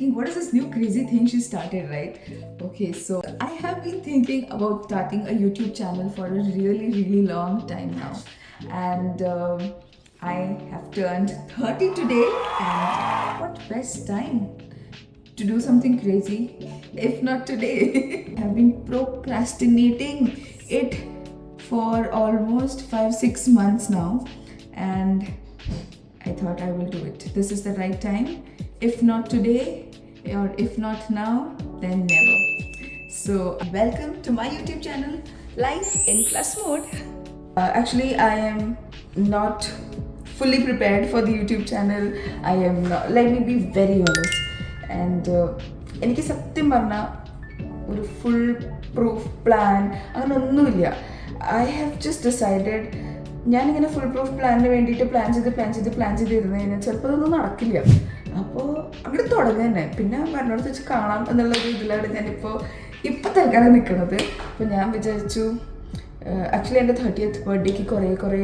thinking, what is this new crazy thing she started, right? Okay, so I have been thinking about starting a YouTube channel for a really long time now. And I have turned 30 today, and what best time to do something crazy if not today? I've been procrastinating it for almost 5-6 months now, and I thought I will do it. This is the right time. If not today, or if not now, then never. So, welcome to my YouTube channel, Life in Plus Mode. Actually, I am not fully prepared for the YouTube channel. I am not, let me be very honest. And എനിക്ക് സത്യം പറഞ്ഞാൽ ഒരു full proof plan അങ്ങനെ ഒന്നുമില്ല. I have just decided ഞാനിങ്ങനെ full proof പ്ലാനിന് വേണ്ടിയിട്ട് plan ചെയ്ത് ഇരുന്ന് കഴിഞ്ഞാൽ ചിലപ്പോൾ അതൊന്നും നടക്കില്ല. അപ്പോൾ അവിടെ തുടങ്ങുക തന്നെ, പിന്നെ പറഞ്ഞോടത്ത് വെച്ച് കാണാം എന്നുള്ളൊരു ഇതിലാണ് ഞാനിപ്പോൾ തൽക്കാലം നിൽക്കുന്നത്. അപ്പോൾ ഞാൻ വിചാരിച്ചു, ആക്ച്വലി എൻ്റെ 30th ബർത്ത്ഡേക്ക് കുറേ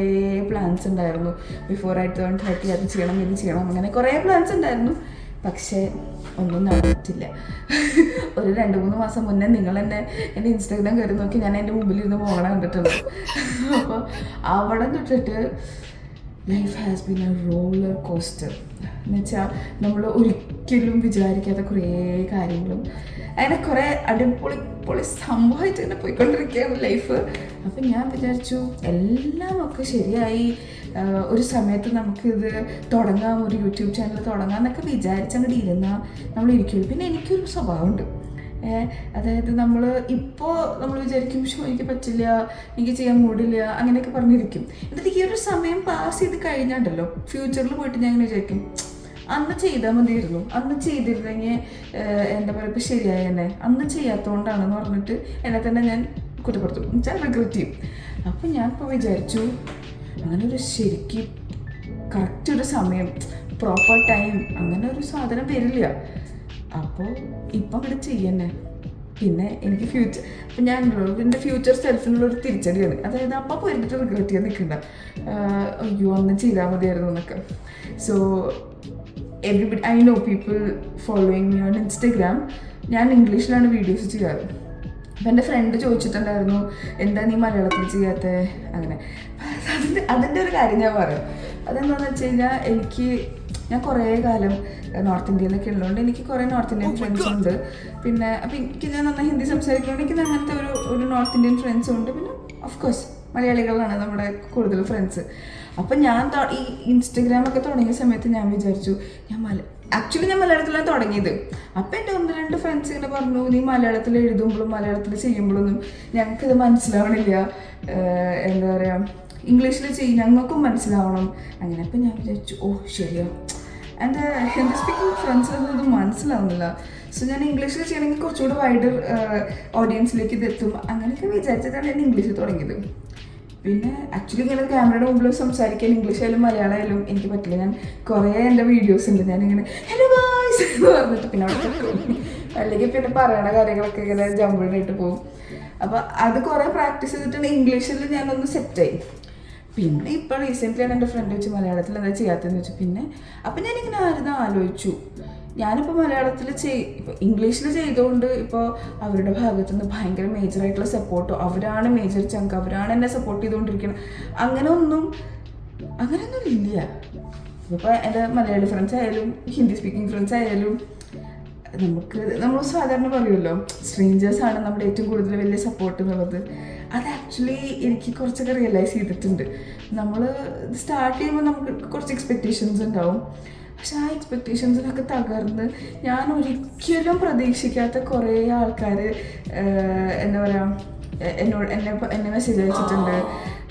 പ്ലാൻസ് ഉണ്ടായിരുന്നു. ബിഫോർ ഐ ടേൺ 30 അത് ചെയ്യണം ഇത് ചെയ്യണം അങ്ങനെ കുറേ പ്ലാൻസ് ഉണ്ടായിരുന്നു. പക്ഷേ ഒന്നും നടന്നിട്ടില്ല. ഒരു 2-3 മാസം മുന്നേ നിങ്ങൾ തന്നെ എൻ്റെ ഇൻസ്റ്റാഗ്രാം കയറി നോക്കി ഞാൻ എൻ്റെ മുമ്പിലിരുന്ന് പോകണം കണ്ടിട്ടുണ്ട്. അപ്പോൾ അവിടെ തൊട്ടിട്ട് life has been A roller coaster. എന്നുവെച്ചാൽ നമ്മൾ ഒരിക്കലും വിചാരിക്കാത്ത കുറേ കാര്യങ്ങളും അങ്ങനെ കുറേ അടിപൊളി സംഭവമായിട്ട് ഇങ്ങനെ പോയിക്കൊണ്ടിരിക്കുകയാണ് ലൈഫ്. അപ്പം ഞാൻ വിചാരിച്ചു എല്ലാമൊക്കെ ശരിയായി ഒരു സമയത്ത് നമുക്കിത് തുടങ്ങാം, ഒരു യൂട്യൂബ് ചാനൽ തുടങ്ങാം എന്നൊക്കെ വിചാരിച്ചങ്ങോട്ട് ഇരുന്നാൽ നമ്മൾ ഇരിക്കുള്ളൂ. പിന്നെ എനിക്കൊരു സ്വഭാവമുണ്ട്, അതായത് നമ്മൾ വിചാരിക്കും എനിക്ക് പറ്റില്ല, എനിക്ക് ചെയ്യാൻ മൂടില്ല അങ്ങനെയൊക്കെ പറഞ്ഞിരിക്കും. എന്നിട്ട് ഈ ഒരു സമയം പാസ് ചെയ്ത് കഴിഞ്ഞാണ്ടല്ലോ ഫ്യൂച്ചറിൽ പോയിട്ട് ഞാൻ അങ്ങനെ വിചാരിക്കും അന്ന് ചെയ്താൽ മതിയായിരുന്നു, അന്ന് ചെയ്തിരുന്നെങ്കിൽ എന്താ പറയുക ഇപ്പം ശരിയായ തന്നെ, അന്ന് ചെയ്യാത്തതുകൊണ്ടാണെന്ന് പറഞ്ഞിട്ട് എന്നെ തന്നെ ഞാൻ കുറ്റപ്പെടുത്തും, എന്നുവെച്ചാൽ റിഗ്രറ്റ് ചെയ്യും. അപ്പം ഞാൻ ഇപ്പോൾ വിചാരിച്ചു അങ്ങനെ ഒരു ശരിക്കും കറക്റ്റ് ഒരു സമയം പ്രോപ്പർ ടൈം അങ്ങനെ ഒരു സാധനം വരില്ല. അപ്പോൾ ഇപ്പം ഇവിടെ ചെയ്യന്നെ. പിന്നെ എനിക്ക് അപ്പം ഞാൻ എൻ്റെ ഫ്യൂച്ചർ സെൽഫിനുള്ളൊരു തിരിച്ചടിയാണ്. അതായത് അപ്പം പോയിട്ട് റിഗ്രറ്റ് ചെയ്യാൻ നിൽക്കണ്ട, അയ്യോ അന്ന് ചെയ്താൽ മതിയായിരുന്നു എന്നൊക്കെ. So everybody, I know people following me on Instagram. ഞാൻ ഇംഗ്ലീഷിലാണ് വീഡിയോസ് ചെയ്യാറ്. അപ്പം എൻ്റെ ഫ്രണ്ട് ചോദിച്ചിട്ടുണ്ടായിരുന്നു എന്താ നീ മലയാളത്തിൽ ചെയ്യാത്ത അങ്ങനെ. അതിൻ്റെ ഒരു കാര്യം ഞാൻ പറയാം. അതെന്താണെന്ന് വെച്ച് കഴിഞ്ഞാൽ ഞാൻ കുറേ കാലം നോർത്ത് ഇന്ത്യയിലൊക്കെ ഉള്ളതുകൊണ്ട് എനിക്ക് കുറേ നോർത്ത് ഇന്ത്യൻ ഫ്രണ്ട്സ് ഉണ്ട്. പിന്നെ അപ്പം ഞാൻ നന്നായി ഹിന്ദി സംസാരിക്കുന്നുണ്ട്, എനിക്ക് അങ്ങനത്തെ ഒരു നോർത്ത് ഇന്ത്യൻ ഫ്രണ്ട്സും ഉണ്ട്. പിന്നെ ഓഫ് കോഴ്സ് മലയാളികളാണ് നമ്മുടെ കൂടുതൽ ഫ്രണ്ട്സ്. അപ്പം ഞാൻ ഈ ഇൻസ്റ്റഗ്രാമൊക്കെ തുടങ്ങിയ സമയത്ത് ഞാൻ വിചാരിച്ചു ഞാൻ മലയാളത്തിലാണ് തുടങ്ങിയത്. അപ്പം എൻ്റെ 1-2 ഫ്രണ്ട്സ് ഇങ്ങനെ പറഞ്ഞു നീ മലയാളത്തിൽ എഴുതുമ്പോഴും മലയാളത്തിൽ ചെയ്യുമ്പോഴൊന്നും ഞങ്ങൾക്കിത് മനസ്സിലാവണില്ല, എന്താ പറയുക ഇംഗ്ലീഷിൽ ഞങ്ങൾക്കും മനസ്സിലാവണം അങ്ങനെ. അപ്പം ഞാൻ വിചാരിച്ചു ശരിയാ, എൻ്റെ ഹിന്ദി സ്പീക്കിംഗ് ഫ്രണ്ട്സിനൊന്നും ഇത് മനസ്സിലാവുന്നില്ല. സോ ഞാൻ ഇംഗ്ലീഷിൽ ചെയ്യണമെങ്കിൽ കുറച്ചുകൂടി വൈഡർ ഓഡിയൻസിലേക്ക് ഇതെത്തും അങ്ങനെയൊക്കെ വിചാരിച്ചിട്ടാണ് ഞാൻ ഇംഗ്ലീഷിൽ തുടങ്ങിയത്. പിന്നെ ആക്ച്വലി ഇങ്ങനെ ക്യാമറയുടെ മുമ്പിൽ സംസാരിക്കാൻ ഇംഗ്ലീഷ് ആയാലും മലയാളം ആയാലും എനിക്ക് പറ്റില്ല. ഞാൻ കുറേ എൻ്റെ വീഡിയോസ് ഉണ്ട്, ഞാനിങ്ങനെ ഹലോ ഗായ്സ് എന്ന് പറഞ്ഞിട്ട് പിന്നെ അവിടെ അല്ലെങ്കിൽ പിന്നെ പറയണ കാര്യങ്ങളൊക്കെ ഇങ്ങനെ ജമ്പിളായിട്ട് പോകും. അപ്പോൾ അത് കുറേ പ്രാക്ടീസ് ചെയ്തിട്ടാണ് ഇംഗ്ലീഷിൽ ഞാനൊന്ന് സെറ്റായി. പിന്നെ ഇപ്പോൾ റീസെൻ്റ്ലിയാണ് എൻ്റെ ഫ്രണ്ട് വെച്ച് മലയാളത്തിൽ എന്താ ചെയ്യാത്തതെന്ന് വെച്ചു. പിന്നെ അപ്പം ഞാനിങ്ങനെ ആലോചിച്ചു ഞാനിപ്പോൾ മലയാളത്തിൽ ഇപ്പോൾ ഇംഗ്ലീഷിൽ ചെയ്തുകൊണ്ട് ഇപ്പോൾ അവരുടെ ഭാഗത്തു നിന്ന് ഭയങ്കര മേജറായിട്ടുള്ള സപ്പോർട്ടോ അവരാണ് മേജർ ചങ്ക്, അവരാണ് എന്നെ സപ്പോർട്ട് ചെയ്തുകൊണ്ടിരിക്കുന്നത് അങ്ങനെയൊന്നും ഇല്ല. ഇപ്പോൾ എൻ്റെ മലയാളി ഫ്രണ്ട്സ് ആയാലും ഹിന്ദി സ്പീക്കിംഗ് ഫ്രണ്ട്സ് ആയാലും നമ്മൾ സാധാരണ പറയുമല്ലോ സ്ട്രേഞ്ചേഴ്സാണ് നമ്മുടെ ഏറ്റവും കൂടുതൽ വലിയ സപ്പോർട്ട് എന്നുള്ളത്. അത് ആക്ച്വലി എനിക്ക് കുറച്ചൊക്കെ റിയലൈസ് ചെയ്തിട്ടുണ്ട്. നമ്മൾ സ്റ്റാർട്ട് ചെയ്യുമ്പോൾ നമുക്ക് കുറച്ച് എക്സ്പെക്റ്റേഷൻസ് ഉണ്ടാവും. പക്ഷെ ആ എക്സ്പെക്റ്റേഷൻസിനൊക്കെ തകർന്ന് ഞാൻ ഒരിക്കലും പ്രതീക്ഷിക്കാത്ത കുറേ ആൾക്കാർ എന്താ പറയുക എന്നെ മെസ്സേജ് അയച്ചിട്ടുണ്ട്.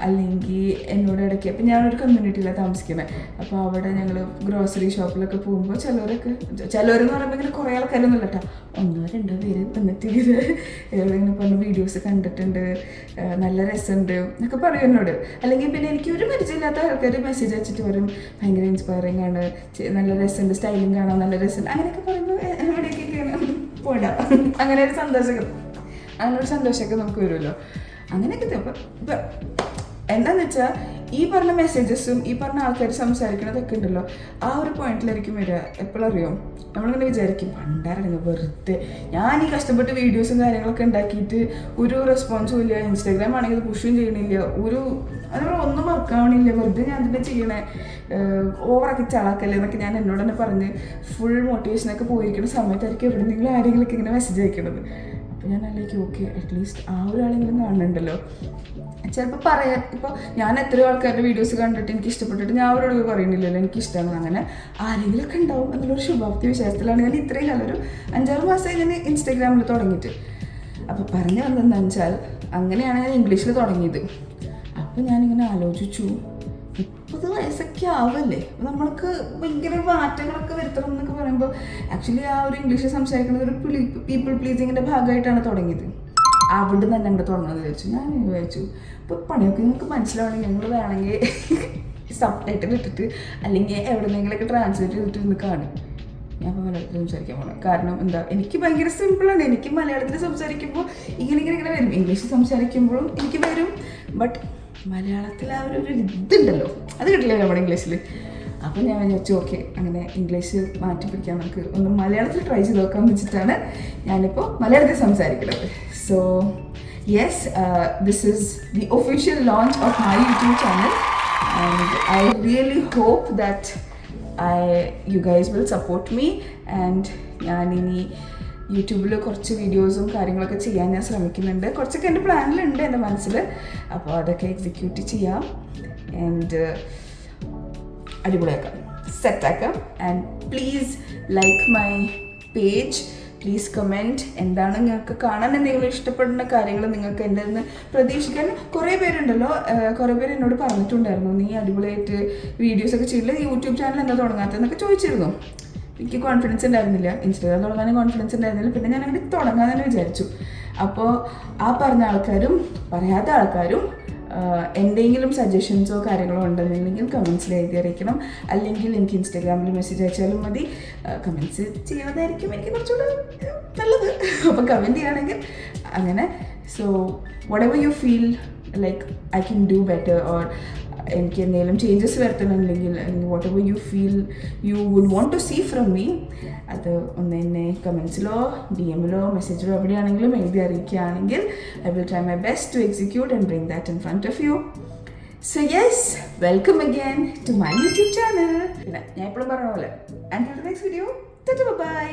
അല്ലെങ്കിൽ എന്നോട് ഇടയ്ക്ക് അപ്പം ഞാനൊരു കമ്മ്യൂണിറ്റിയിലാണ് താമസിക്കുന്നത്. അപ്പോൾ അവിടെ ഞങ്ങൾ ഗ്രോസറി ഷോപ്പിലൊക്കെ പോകുമ്പോൾ ചിലവരെന്ന് പറയുമ്പോൾ ഇങ്ങനെ കുറേ ആൾക്കാരൊന്നും ഇല്ല കേട്ടോ, 1-2 പേര് വന്നിട്ട് ഇങ്ങനെ പറഞ്ഞ വീഡിയോസ് കണ്ടിട്ടുണ്ട്, നല്ല രസമുണ്ട് എന്നൊക്കെ പറയും എന്നോട്. അല്ലെങ്കിൽ പിന്നെ എനിക്ക് ഒരു പരിചയമില്ലാത്ത ആൾക്കാർ മെസ്സേജ് അയച്ചിട്ട് പറയും ഭയങ്കര ഇൻസ്പയറിങ് ആണ്, നല്ല രസമുണ്ട്, സ്റ്റൈലിംഗ് കാണാൻ നല്ല രസമുണ്ട് അങ്ങനെയൊക്കെ പറയുമ്പോൾ എവിടെയൊക്കെ പോടാ അങ്ങനെ ഒരു സന്തോഷമൊക്കെ നമുക്ക് വരുമല്ലോ. അങ്ങനെയൊക്കെ ഇപ്പം എന്താണെന്ന് വെച്ചാൽ ഈ പറഞ്ഞ മെസ്സേജസും ഈ പറഞ്ഞ ആൾക്കാർ സംസാരിക്കണതൊക്കെ ഉണ്ടല്ലോ, ആ ഒരു പോയിന്റിലായിരിക്കും വരിക. എപ്പോഴറിയോ, നമ്മളിങ്ങനെ വിചാരിക്കും പണ്ടായിരുന്നു വെറുതെ ഞാൻ ഈ കഷ്ടപ്പെട്ട് വീഡിയോസും കാര്യങ്ങളൊക്കെ ഉണ്ടാക്കിയിട്ട് ഒരു റെസ്പോൺസും ഇല്ല, ഇൻസ്റ്റാഗ്രാം ആണെങ്കിൽ പുഷും ചെയ്യണില്ല, ഒന്നും വർക്കാവണില്ല, വെറുതെ ഞാൻ ഇതിൻ്റെ ചെയ്യണേ, ഓവറാക്കി ചളാക്കല്ലേ എന്നൊക്കെ ഞാൻ എന്നോട് തന്നെ പറഞ്ഞ് ഫുൾ മോട്ടിവേഷനൊക്കെ പോയിരിക്കുന്ന സമയത്തായിരിക്കും എവിടെയെങ്കിലും ആരെങ്കിലുമൊക്കെ ഇങ്ങനെ മെസ്സേജ് അയക്കണത്. അപ്പോൾ ഞാൻ അല്ലെങ്കിൽ ഓക്കെ അറ്റ്ലീസ്റ്റ് ആ ഒരാളെങ്കിലും കാണുന്നുണ്ടല്ലോ. ചിലപ്പോൾ പറയാം, ഇപ്പോൾ ഞാൻ എത്രയോ ആൾക്കാരുടെ വീഡിയോസ് കണ്ടിട്ട് എനിക്ക് ഇഷ്ടപ്പെട്ടിട്ട് ഞാൻ അവരോട് പറയുന്നില്ലല്ലോ എനിക്ക് ഇഷ്ടമാണ്, അങ്ങനെ ആരെങ്കിലുമൊക്കെ ഉണ്ടാവും എന്നുള്ളൊരു ശുഭാപ്തി വിശ്വാസത്തിലാണ് ഞാൻ ഇത്രയും നല്ലൊരു 5-6 മാസമായി ഞാൻ ഇൻസ്റ്റാഗ്രാമിൽ തുടങ്ങിയിട്ട്. അപ്പോൾ പറഞ്ഞു വന്നതെന്ന് വെച്ചാൽ അങ്ങനെയാണ് ഞാൻ ഇംഗ്ലീഷിൽ തുടങ്ങിയത്. അപ്പോൾ ഞാനിങ്ങനെ ആലോചിച്ചു, 30 വയസ്സൊക്കെ ആവല്ലേ, നമ്മൾക്ക് ഭയങ്കര മാറ്റങ്ങളൊക്കെ വരുത്തണം എന്നൊക്കെ പറയുമ്പോൾ ആക്ച്വലി ആ ഒരു ഇംഗ്ലീഷ് സംസാരിക്കുന്നത് ഒരു പീപ്പിൾ പ്ലീസിങ്ങിൻ്റെ ഭാഗമായിട്ടാണ് തുടങ്ങിയത്. അവിടെ നിന്ന് തന്നെ അങ്ങോട്ട് തുടങ്ങുന്നത് വിചാരിച്ചു. ഞാൻ വിചാരിച്ചു ഇപ്പോൾ പണിയൊക്കെ നിങ്ങൾക്ക് മനസ്സിലാവണമെങ്കിൽ ഞങ്ങൾ വേണമെങ്കിൽ സബ് ടൈറ്റിൽ ഇട്ടിട്ട് അല്ലെങ്കിൽ എവിടെന്നെങ്കിലൊക്കെ ട്രാൻസ്ലേറ്റ് ചെയ്തിട്ട് ഇന്ന് കാണും. ഞാൻ അപ്പോൾ മലയാളത്തിൽ സംസാരിക്കാൻ പോകണം. കാരണം എന്താ, എനിക്ക് ഭയങ്കര സിമ്പിളാണ്. എനിക്ക് മലയാളത്തിൽ സംസാരിക്കുമ്പോൾ ഇങ്ങനെ വരും, ഇംഗ്ലീഷ് സംസാരിക്കുമ്പോഴും എനിക്ക് വരും. ബട്ട് മലയാളത്തിൽ ആ ഒരു ഇതുണ്ടല്ലോ, അത് കിട്ടില്ല നമ്മുടെ ഇംഗ്ലീഷിൽ. അപ്പോൾ ഞാൻ വിചാരിച്ചു ഓക്കെ, അങ്ങനെ ഇംഗ്ലീഷ് മാറ്റി പിടിക്കാൻ നമുക്ക് ഒന്ന് മലയാളത്തിൽ ട്രൈ ചെയ്ത് നോക്കാമെന്ന് വെച്ചിട്ടാണ് ഞാനിപ്പോൾ മലയാളത്തിൽ സംസാരിക്കുന്നത്. So yes, this is the official launch of my YouTube channel and I really hope that you guys will support me. And ഞാനിനി യൂട്യൂബിൽ കുറച്ച് വീഡിയോസും കാര്യങ്ങളൊക്കെ ചെയ്യാൻ ഞാൻ ശ്രമിക്കുന്നുണ്ട്. കുറച്ചൊക്കെ എൻ്റെ പ്ലാനിലുണ്ട് എൻ്റെ മനസ്സിൽ. അപ്പോൾ അതൊക്കെ എക്സിക്യൂട്ട് ചെയ്യാം ആൻഡ് അടിപൊളിയാക്കാം, സെറ്റാക്കാം. And please like my page, please comment. എന്താണ് നിങ്ങൾക്ക് കാണാൻ എന്തെങ്കിലും ഇഷ്ടപ്പെടുന്ന കാര്യങ്ങൾ നിങ്ങൾക്ക് എൻ്റെ നിന്ന് പ്രതീക്ഷിക്കാൻ. കുറേ പേരുണ്ടല്ലോ, കുറേ പേര് എന്നോട് പറഞ്ഞിട്ടുണ്ടായിരുന്നു നീ അടിപൊളിയായിട്ട് വീഡിയോസൊക്കെ ചെയ്യില്ല, യൂട്യൂബ് ചാനൽ എന്താ തുടങ്ങാത്തതെന്നൊക്കെ ചോദിച്ചിരുന്നു. എനിക്ക് കോൺഫിഡൻസ് ഉണ്ടായിരുന്നില്ല, ഇൻസ്റ്റാഗ്രാം തുടങ്ങാനും കോൺഫിഡൻസ് ഉണ്ടായിരുന്നില്ല. പിന്നെ ഞാൻ അങ്ങനെ തുടങ്ങാൻ തന്നെ വിചാരിച്ചു. അപ്പോൾ ആ പറഞ്ഞ ആൾക്കാരും പറയാത്ത ആൾക്കാരും എന്തെങ്കിലും സജഷൻസോ കാര്യങ്ങളോ ഉണ്ടെന്നുണ്ടെങ്കിൽ കമൻസിൽ എഴുതി അറിയിക്കണം. അല്ലെങ്കിൽ എനിക്ക് ഇൻസ്റ്റാഗ്രാമിൽ മെസ്സേജ് അയച്ചാലും മതി. കമൻസ് ചെയ്യുന്നതായിരിക്കും എനിക്ക് കുറച്ചുകൂടെ നല്ലത്. അപ്പോൾ കമൻറ്റ് ചെയ്യുകയാണെങ്കിൽ അങ്ങനെ. So whatever you feel like I can do better, or എനിക്ക് എന്തെങ്കിലും ചേഞ്ചസ് വരുത്തണമെങ്കിൽ, അല്ലെങ്കിൽ whatever you feel you would want to see from me, അത് ഒന്ന് എന്നെ കമൻസിലോ DM-ലോ മെസ്സേജിലോ എവിടെയാണെങ്കിലും എഴുതി അറിയിക്കുകയാണെങ്കിൽ I will try my best to execute and bring that in front of you. So yes, welcome again to my YouTube channel. പിന്നെ ഞാൻ എപ്പോഴും പറഞ്ഞ പോലെ, ആൻഡ് നെക്സ്റ്റ് വീഡിയോ, ബൈ.